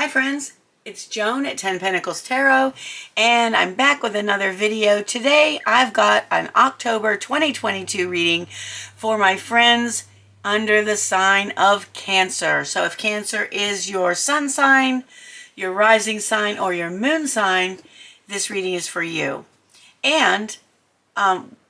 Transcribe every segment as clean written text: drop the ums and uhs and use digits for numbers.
Hi friends, it's Joan at 10 Pentacles Tarot, and I'm back with another video. Today I've got an October 2022 reading for my friends under the sign of Cancer. So if Cancer is your sun sign, your rising sign, or your moon sign, this reading is for you. And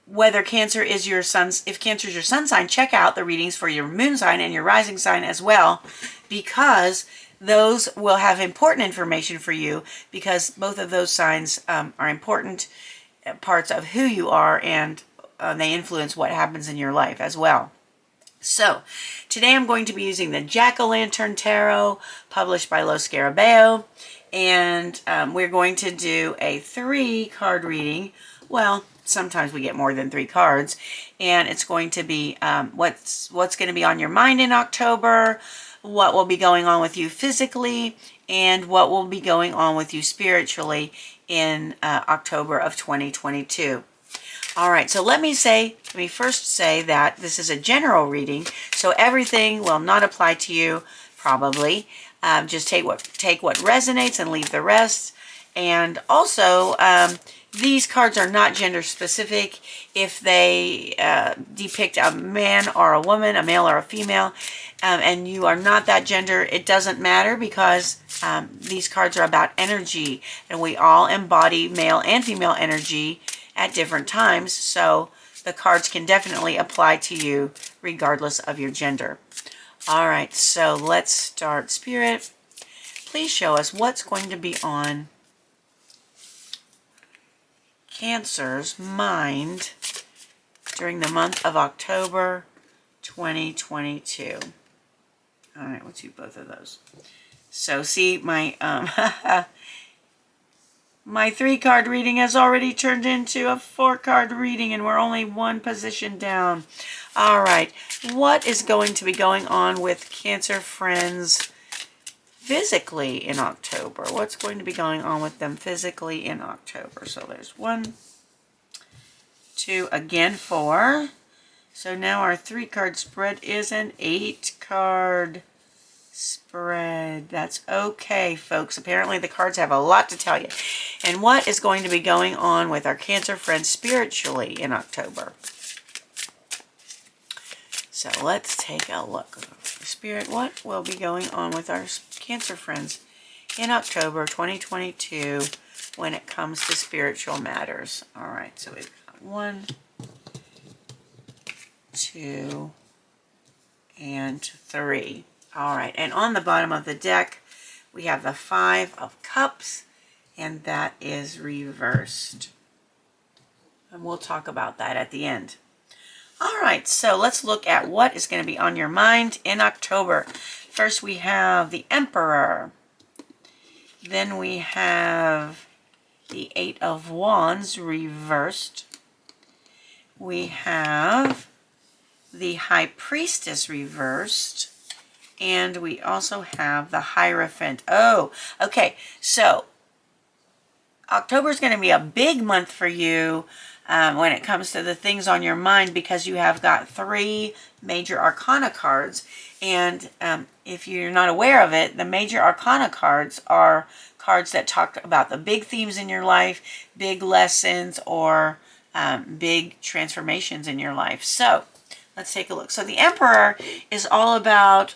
whether Cancer is your sun's, if Cancer is your sun sign, check out the readings for your moon sign and your rising sign as well, because those will have important information for you, because both of those signs are important parts of who you are, and they influence what happens in your life as well. So today I'm going to be using the Jack-o'-lantern tarot published by Los Scarabeo, and we're going to do a 3-card reading. Well, sometimes we get more than 3 cards, and it's going to be what's going to be on your mind in October, what will be going on with you physically, and what will be going on with you spiritually in October of 2022. All right, so let me first say that this is a general reading, so everything will not apply to you, probably. Just take what resonates and leave the rest. And also, these cards are not gender specific. If they depict a man or a woman, a male or a female, and you are not that gender, it doesn't matter, because these cards are about energy, and we all embody male and female energy at different times, so the cards can definitely apply to you regardless of your gender. All right, so let's start. Spirit, please show us what's going to be on Cancer's mind during the month of October 2022. All right, we'll do both of those. So see, my my 3-card reading has already turned into a 4-card reading, and we're only one position down. All right, what is going to be going on with Cancer friends physically in October? What's going to be going on with them physically in October? So there's 1, 2, again 4. So now our 3-card spread is an 8-card spread. That's okay, folks. Apparently the cards have a lot to tell you. And what is going to be going on with our Cancer friends spiritually in October? So let's take a look. Spirit, what will be going on with our Cancer friends in October 2022 when it comes to spiritual matters? All right, so we've got 1, 2, and 3. All right, and on the bottom of the deck, we have the 5 of Cups, and that is reversed. And we'll talk about that at the end. All right, so let's look at what is going to be on your mind in October. First, we have the Emperor. Then we have the 8 of Wands reversed. We have the High Priestess reversed. And we also have the Hierophant. Oh, okay. So October is going to be a big month for you when it comes to the things on your mind, because you have got 3 major arcana cards. And if you're not aware of it, the major arcana cards are cards that talk about the big themes in your life, big lessons, or big transformations in your life. So let's take a look. So the Emperor is all about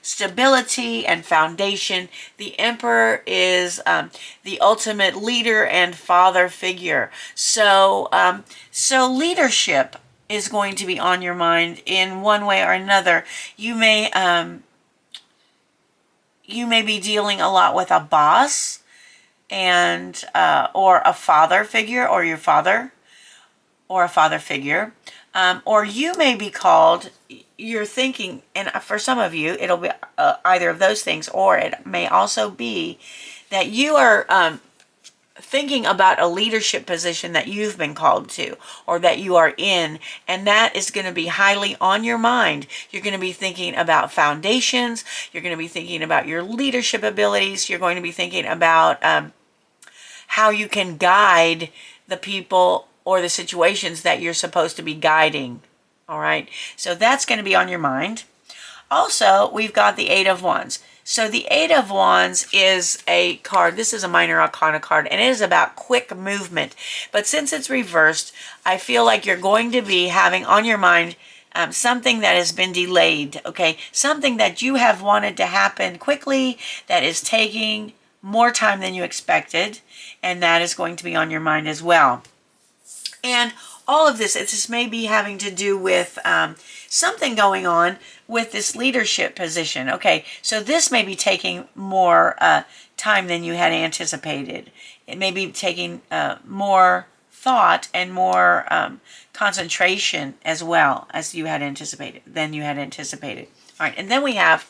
stability and foundation. The Emperor is the ultimate leader and father figure. So, so leadership is going to be on your mind in one way or another. You may be dealing a lot with a boss, and or a father figure, or your father, or a father figure. Or you may be called, you're thinking, and for some of you, it'll be either of those things, or it may also be that you are thinking about a leadership position that you've been called to, or that you are in, and that is going to be highly on your mind. You're going to be thinking about foundations. You're going to be thinking about your leadership abilities. You're going to be thinking about how you can guide the people or the situations that you're supposed to be guiding. All right, so that's going to be on your mind. Also, we've got the 8 of Wands. So the Eight of Wands is a card. This is a minor arcana card, and it is about quick movement. But since it's reversed, I feel like you're going to be having on your mind something that has been delayed, okay? Something that you have wanted to happen quickly that is taking more time than you expected, and that is going to be on your mind as well. And all of this, this may be having to do with something going on with this leadership position. Okay, so this may be taking more time than you had anticipated. It may be taking more thought and more concentration as well as you had anticipated, All right, and then we have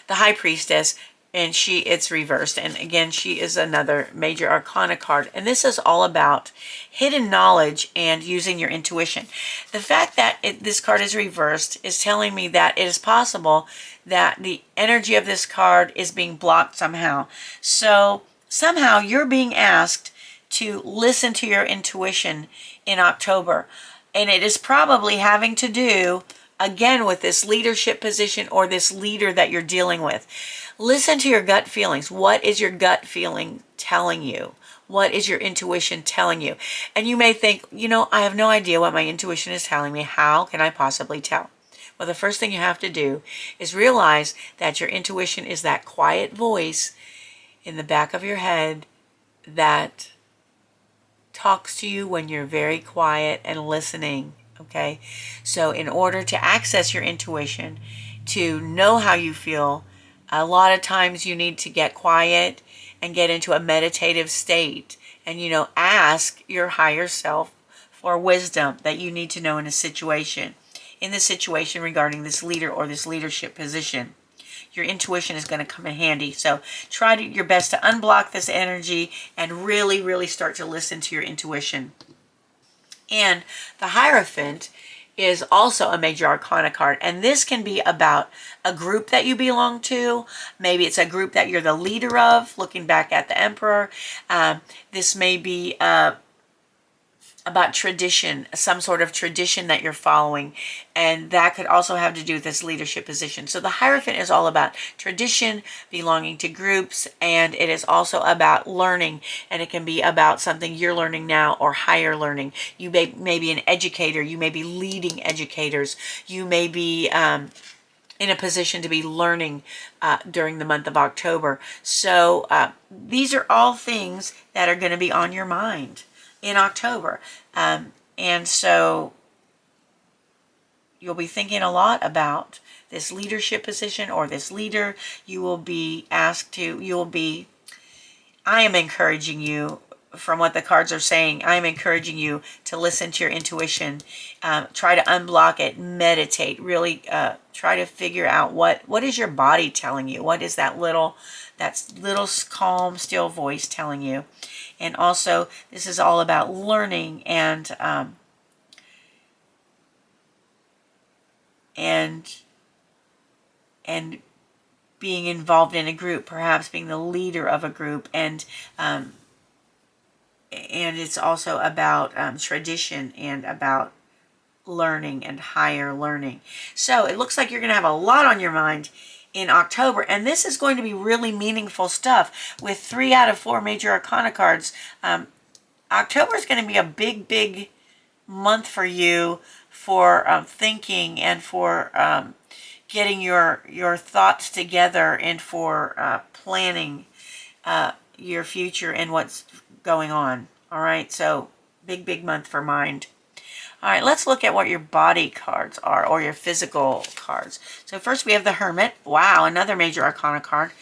the High Priestess, and it's reversed, and again she is another major arcana card, and this is all about hidden knowledge and using your intuition. The fact that this card is reversed is telling me that it is possible that the energy of this card is being blocked somehow. So somehow you're being asked to listen to your intuition in October, and it is probably having to do again with this leadership position or this leader that you're dealing with. Listen to your gut feelings. What is your gut feeling telling you? What is your intuition telling you? And you may think, I have no idea what my intuition is telling me. How can I possibly tell? Well, the first thing you have to do is realize that your intuition is that quiet voice in the back of your head that talks to you when you're very quiet and listening. Okay, so in order to access your intuition, to know how you feel, a lot of times you need to get quiet and get into a meditative state and, ask your higher self for wisdom that you need to know in the situation regarding this leader or this leadership position. Your intuition is going to come in handy. So try your best to unblock this energy and really, really start to listen to your intuition. And the Hierophant is also a major arcana card, and this can be about a group that you belong to. Maybe it's a group that you're the leader of, looking back at the Emperor. This may be about tradition, some sort of tradition that you're following, and that could also have to do with this leadership position. So the Hierophant is all about tradition, belonging to groups, and it is also about learning, and it can be about something you're learning now or higher learning. You may be an educator, you may be leading educators, you may be in a position to be learning during the month of October. So these are all things that are going to be on your mind in October. And so you'll be thinking a lot about this leadership position or this leader. You will be asked to, I am encouraging you, from what the cards are saying, I'm encouraging you to listen to your intuition. Try to unblock it, meditate, really try to figure out what is your body telling you? What is that little calm, still voice telling you? And also, this is all about learning and being involved in a group, perhaps being the leader of a group, and it's also about tradition and about learning and higher learning. So it looks like you're going to have a lot on your mind in October, and this is going to be really meaningful stuff. With 3 out of 4 major arcana cards, October is going to be a big month for you for thinking and for getting your thoughts together and for planning your future and what's going on. All right, so big month for mind. All right, let's look at what your body cards are, or your physical cards. So first we have the Hermit. Wow, another major arcana card.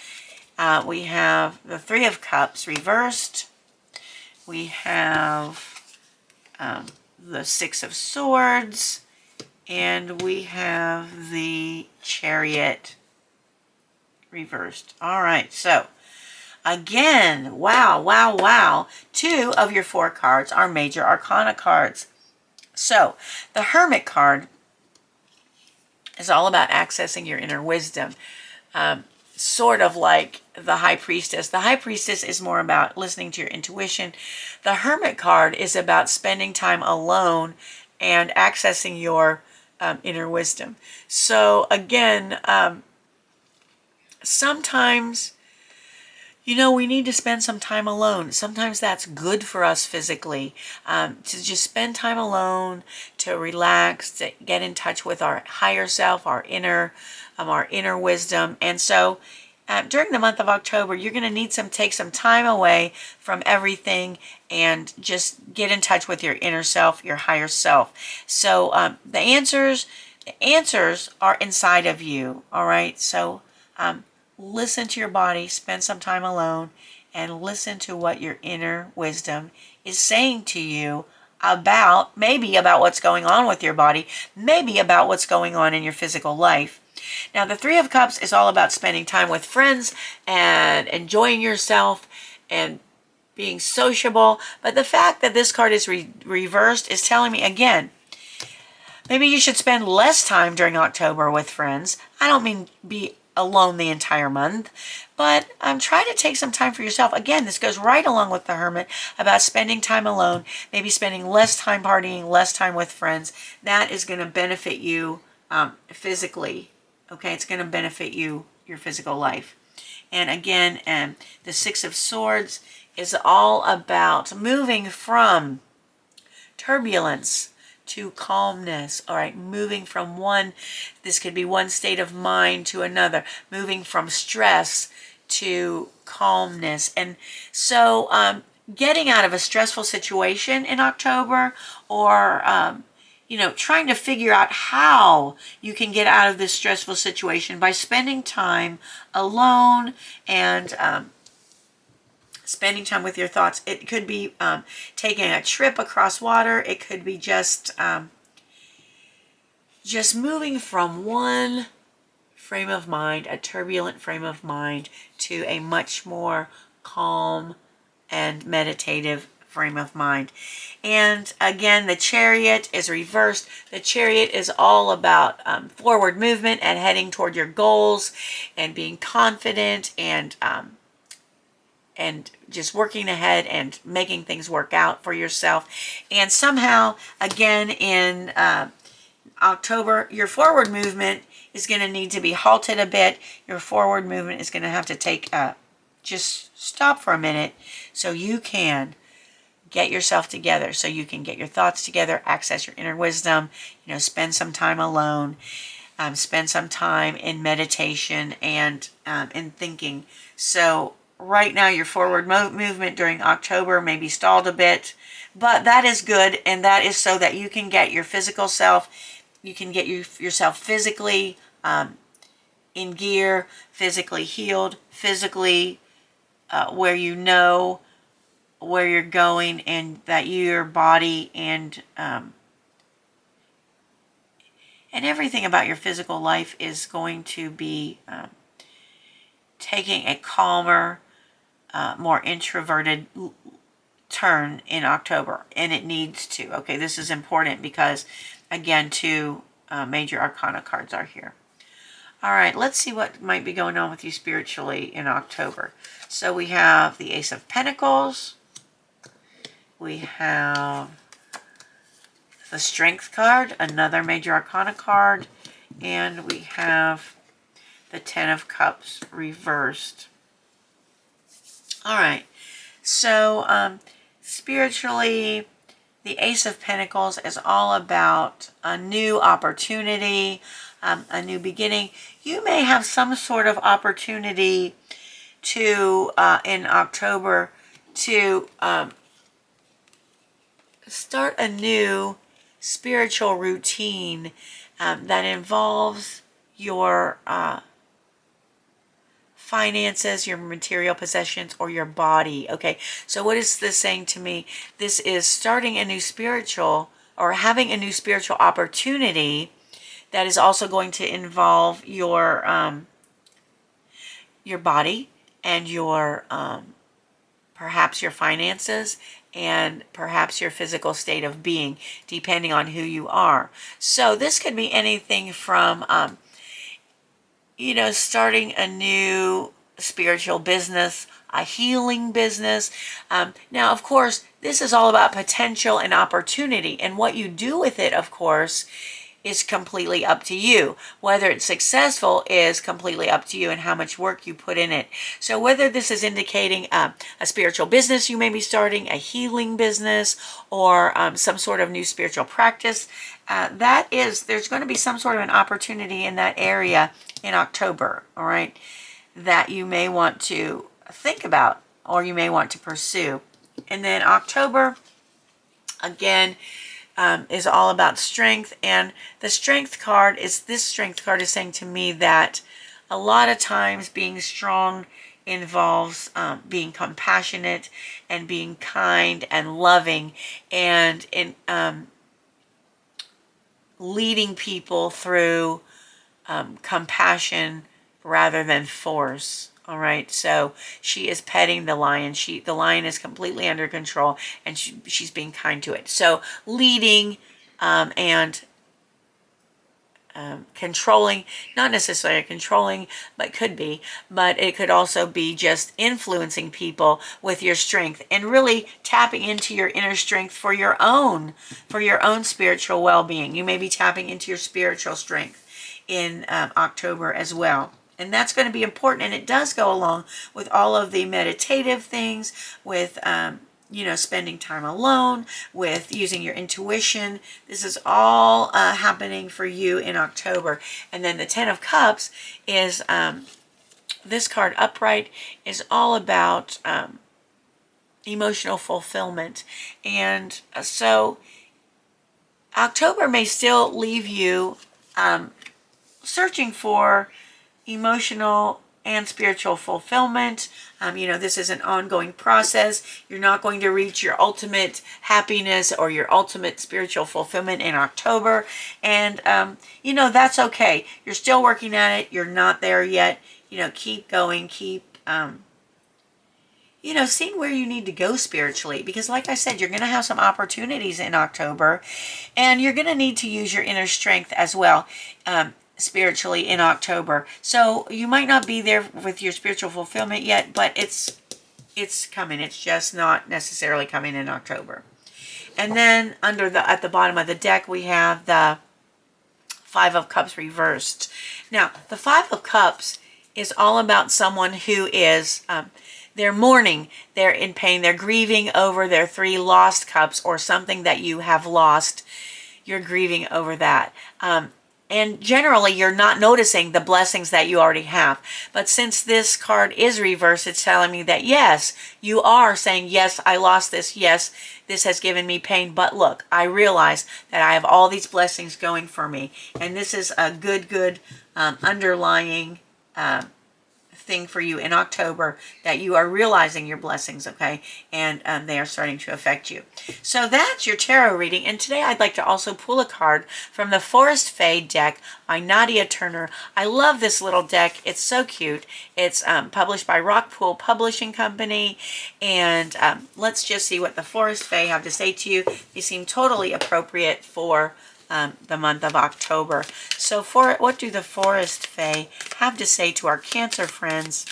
We have the 3 of Cups reversed. We have the 6 of Swords. And we have the Chariot reversed. All right, so again, wow. 2 of your 4 cards are major arcana cards. So the Hermit card is all about accessing your inner wisdom, sort of like the High Priestess. The High Priestess is more about listening to your intuition. The Hermit card is about spending time alone and accessing your inner wisdom. So again, sometimes, we need to spend some time alone. Sometimes that's good for us physically, to just spend time alone, to relax, to get in touch with our higher self, our inner wisdom. And so during the month of October, you're going to take some time away from everything and just get in touch with your inner self, your higher self. So the answers are inside of you. All right. So listen to your body, spend some time alone, and listen to what your inner wisdom is saying to you maybe about what's going on with your body, maybe about what's going on in your physical life. Now, the Three of Cups is all about spending time with friends and enjoying yourself and being sociable. But the fact that this card is reversed is telling me, again, maybe you should spend less time during October with friends. I don't mean be alone the entire month, but try to take some time for yourself. Again, this goes right along with the Hermit about spending time alone, maybe spending less time partying, less time with friends. That is going to benefit you physically. Okay, it's going to benefit your physical life. And again, the Six of Swords is all about moving from turbulence to calmness. All right, moving from this could be one state of mind to another, moving from stress to calmness. And so getting out of a stressful situation in October, or trying to figure out how you can get out of this stressful situation by spending time alone and spending time with your thoughts. It could be taking a trip across water. It could be just moving from one frame of mind, a turbulent frame of mind, to a much more calm and meditative frame of mind. And again, the Chariot is reversed. The Chariot is all about forward movement and heading toward your goals and being confident and just working ahead and making things work out for yourself. And somehow, again, in October, your forward movement is going to need to be halted a bit. Your forward movement is going to have to just stop for a minute so you can get yourself together, so you can get your thoughts together, access your inner wisdom, spend some time alone, spend some time in meditation and in thinking. So right now, your forward movement during October may be stalled a bit, but that is good, and that is so that you can get your physical self, you can get yourself physically in gear, physically healed, physically where you know where you're going, and that your body and everything about your physical life is going to be taking a calmer, more introverted turn in October, and it needs to. Okay, this is important because, again, two major arcana cards are here. All right, let's see what might be going on with you spiritually in October. So we have the Ace of Pentacles. We have the Strength card, another major arcana card, and we have the Ten of Cups reversed. All right, so spiritually, the Ace of Pentacles is all about a new opportunity, a new beginning. You may have some sort of opportunity to, in October, to start a new spiritual routine that involves your finances, your material possessions, or your body. Okay, so what is this saying to me? This is starting a new spiritual, or having a new spiritual opportunity that is also going to involve your body and your perhaps your finances and perhaps your physical state of being, depending on who you are. So this could be anything from starting a new spiritual business, a healing business. Now, of course, this is all about potential and opportunity, and what you do with it, of course, is completely up to you. Whether it's successful is completely up to you and how much work you put in it. So whether this is indicating a spiritual business you may be starting, a healing business, or some sort of new spiritual practice, there's going to be some sort of an opportunity in that area in October, all right, that you may want to think about or you may want to pursue. And then October, again, is all about strength. And the strength card is saying to me that a lot of times being strong involves being compassionate and being kind and loving and leading people through compassion rather than force. All right, so she is petting the lion. The lion is completely under control, and she's being kind to it. So leading and controlling, not necessarily controlling, but could be, but it could also be just influencing people with your strength and really tapping into your inner strength for your own spiritual well-being. You may be tapping into your spiritual strength in October as well. And that's going to be important, and it does go along with all of the meditative things, with spending time alone, with using your intuition. This is all happening for you in October. And then the Ten of Cups is, this card upright, is all about emotional fulfillment. And so October may still leave you searching for emotional and spiritual fulfillment. This is an ongoing process. You're not going to reach your ultimate happiness or your ultimate spiritual fulfillment in October. And, that's okay. You're still working at it. You're not there yet. Keep going. Keep, seeing where you need to go spiritually. Because like I said, you're going to have some opportunities in October. And you're going to need to use your inner strength as well. Spiritually in October. So you might not be there with your spiritual fulfillment yet, but it's coming. It's just not necessarily coming in October. And then at the bottom of the deck, we have the Five of Cups reversed. Now, the Five of Cups is all about someone who is they're mourning, they're in pain, they're grieving over their 3 lost cups or something that you have lost. You're grieving over that. And generally, you're not noticing the blessings that you already have. But since this card is reversed, it's telling me that, yes, you are saying, yes, I lost this. Yes, this has given me pain. But look, I realize that I have all these blessings going for me. And this is a good underlying thing for you in October, that you are realizing your blessings, okay? And they are starting to affect you. So that's your tarot reading. And today I'd like to also pull a card from the Forest Fae deck by Nadia Turner. I love this little deck. It's so cute. It's published by Rockpool Publishing Company. And let's just see what the Forest Fae have to say to you. They seem totally appropriate for the month of October. So what do the Forest Fae have to say to our Cancer friends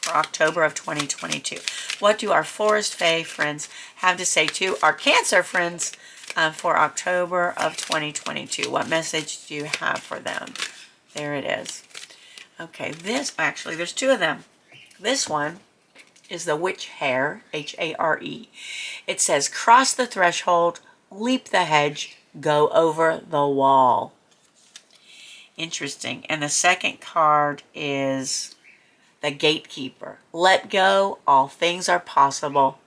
for October of 2022? What do our Forest Fae friends have to say to our Cancer friends for October of 2022? What message do you have for them? There it is. Okay, actually, there's 2 of them. This one is the Witch Hare, H-A-R-E. It says, cross the threshold, leap the hedge, go over the wall. Interesting. And the second card is the Gatekeeper. Let go. All things are possible.